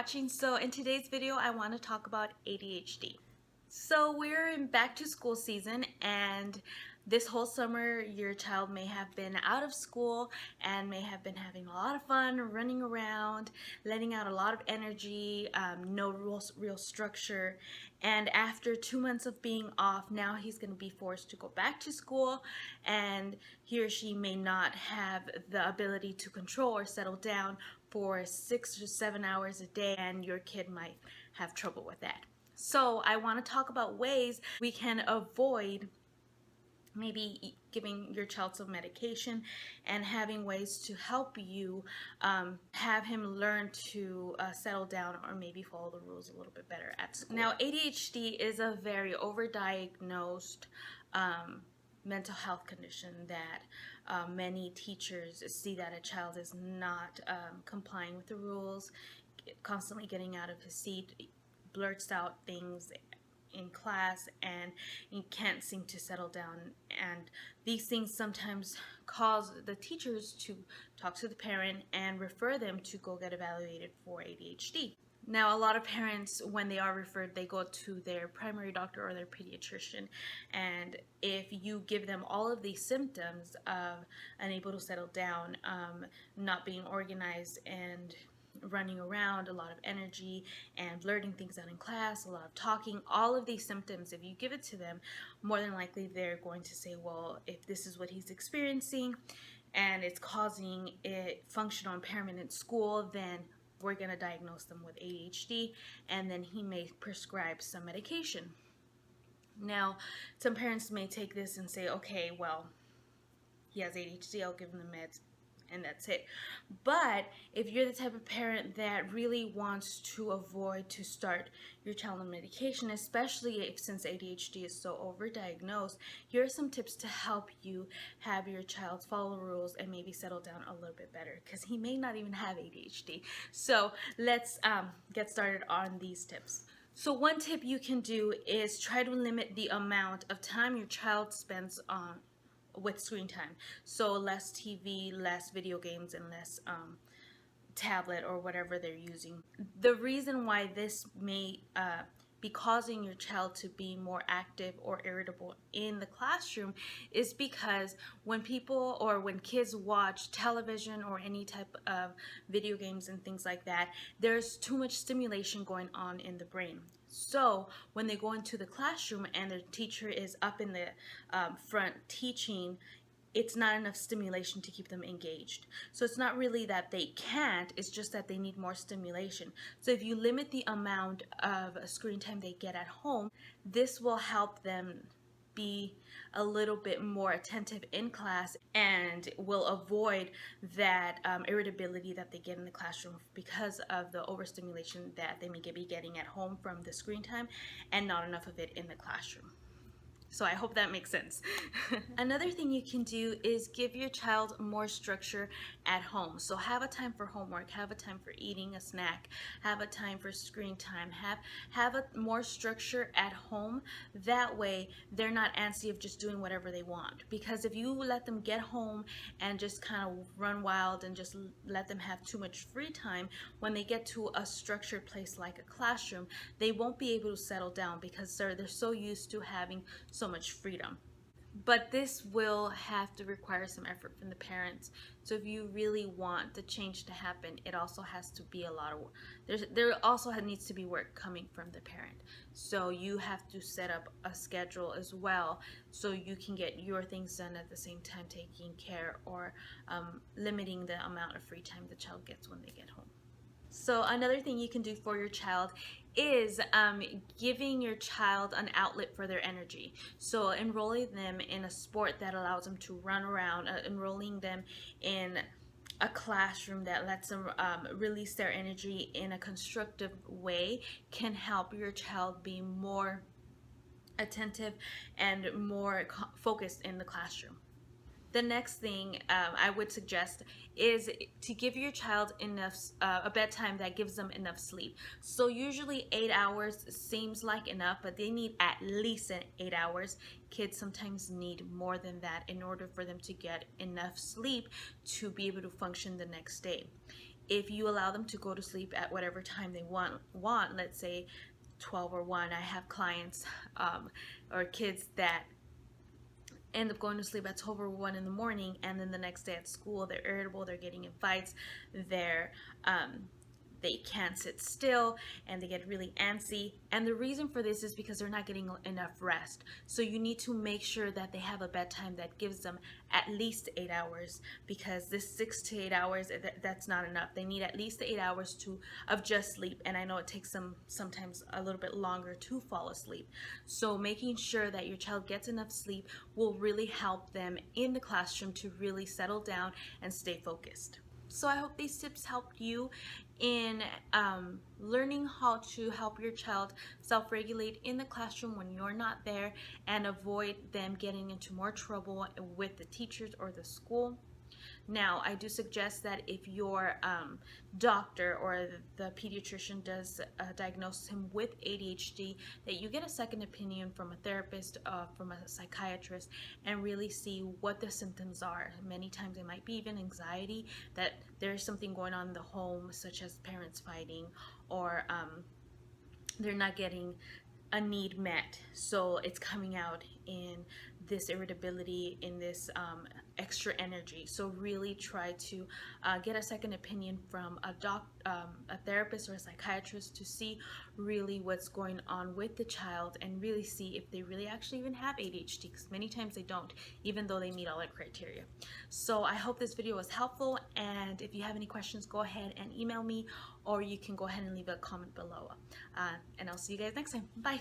watching. So in today's video I want to talk about ADHD. So we're in back to school season, and this whole summer your child may have been out of school and may have been having a lot of fun running around, letting out a lot of energy, no real structure, and after 2 months of being off, now he's going to be forced to go back to school, and he or she may not have the ability to control or settle down for 6 to 7 hours a day, and your kid might have trouble with that. So I want to talk about ways we can avoid maybe giving your child some medication and having ways to help you have him learn to settle down or maybe follow the rules a little bit better at school. Now, ADHD is a very overdiagnosed mental health condition that many teachers see that a child is not complying with the rules, constantly getting out of his seat, blurts out things in class, and he can't seem to settle down. And these things sometimes cause the teachers to talk to the parent and refer them to go get evaluated for ADHD. Now, a lot of parents, when they are referred, they go to their primary doctor or their pediatrician, and if you give them all of these symptoms of unable to settle down, not being organized, and running around, a lot of energy, and blurting things out in class, a lot of talking, all of these symptoms, if you give it to them, more than likely they're going to say, well, if this is what he's experiencing and it's causing a functional impairment in school, then we're going to diagnose them with ADHD, and then he may prescribe some medication. Now, some parents may take this and say, okay, well, he has ADHD, I'll give him the meds, and that's it. But if you're the type of parent that really wants to avoid to start your child on medication, especially if since ADHD is so overdiagnosed, here are some tips to help you have your child follow the rules and maybe settle down a little bit better, because he may not even have ADHD. So let's get started on these tips. So one tip you can do is try to limit the amount of time your child spends with screen time. So less TV, less video games, and less tablet or whatever they're using. The reason why this may be causing your child to be more active or irritable in the classroom is because when people or when kids watch television or any type of video games and things like that, there's too much stimulation going on in the brain. So when they go into the classroom and the teacher is up in the front teaching, it's not enough stimulation to keep them engaged. So it's not really that they can't, it's just that they need more stimulation. So if you limit the amount of screen time they get at home, this will help them be a little bit more attentive in class and will avoid that irritability that they get in the classroom because of the overstimulation that they may be getting at home from the screen time and not enough of it in the classroom. So I hope that makes sense. Another thing you can do is give your child more structure at home. So have a time for homework, have a time for eating a snack, have a time for screen time, have a more structure at home. That way they're not antsy of just doing whatever they want. Because if you let them get home and just kind of run wild and just let them have too much free time, when they get to a structured place like a classroom, they won't be able to settle down because they're so used to having so much freedom. But this will have to require some effort from the parents. So if you really want the change to happen, it also has to be a lot of work. There also needs to be work coming from the parent. So you have to set up a schedule as well so you can get your things done at the same time, taking care or limiting the amount of free time the child gets when they get home. So another thing you can do for your child is giving your child an outlet for their energy. So enrolling them in a sport that allows them to run around, enrolling them in a classroom that lets them release their energy in a constructive way can help your child be more attentive and more focused in the classroom. The next thing I would suggest is to give your child enough a bedtime that gives them enough sleep. So usually 8 hours seems like enough, but they need at least 8 hours. Kids sometimes need more than that in order for them to get enough sleep to be able to function the next day. if you allow them to go to sleep at whatever time they want, let's say 12 or 1. I have clients or kids that end up going to sleep at 12 or 1 in the morning, and then the next day at school they're irritable, they're getting in fights, they're they can't sit still, and they get really antsy. And the reason for this is because they're not getting enough rest. So you need to make sure that they have a bedtime that gives them at least 8 hours, because this 6 to 8 hours, that's not enough. They need at least 8 hours of just sleep, and I know it takes them sometimes a little bit longer to fall asleep. So making sure that your child gets enough sleep will really help them in the classroom to really settle down and stay focused. So I hope these tips helped you in learning how to help your child self-regulate in the classroom when you're not there, and avoid them getting into more trouble with the teachers or the school. Now, I do suggest that if your doctor or the pediatrician does diagnose him with ADHD, that you get a second opinion from a therapist, from a psychiatrist, and really see what the symptoms are. Many times it might be even anxiety, that there's something going on in the home, such as parents fighting, or they're not getting a need met, so it's coming out in this irritability, in this extra energy. So really try to get a second opinion from a therapist or a psychiatrist, to see really what's going on with the child, and really see if they really actually even have ADHD, because many times they don't, even though they meet all that criteria. So I hope this video was helpful, and if you have any questions, go ahead and email me, or you can go ahead and leave a comment below. And I'll see you guys next time. Bye.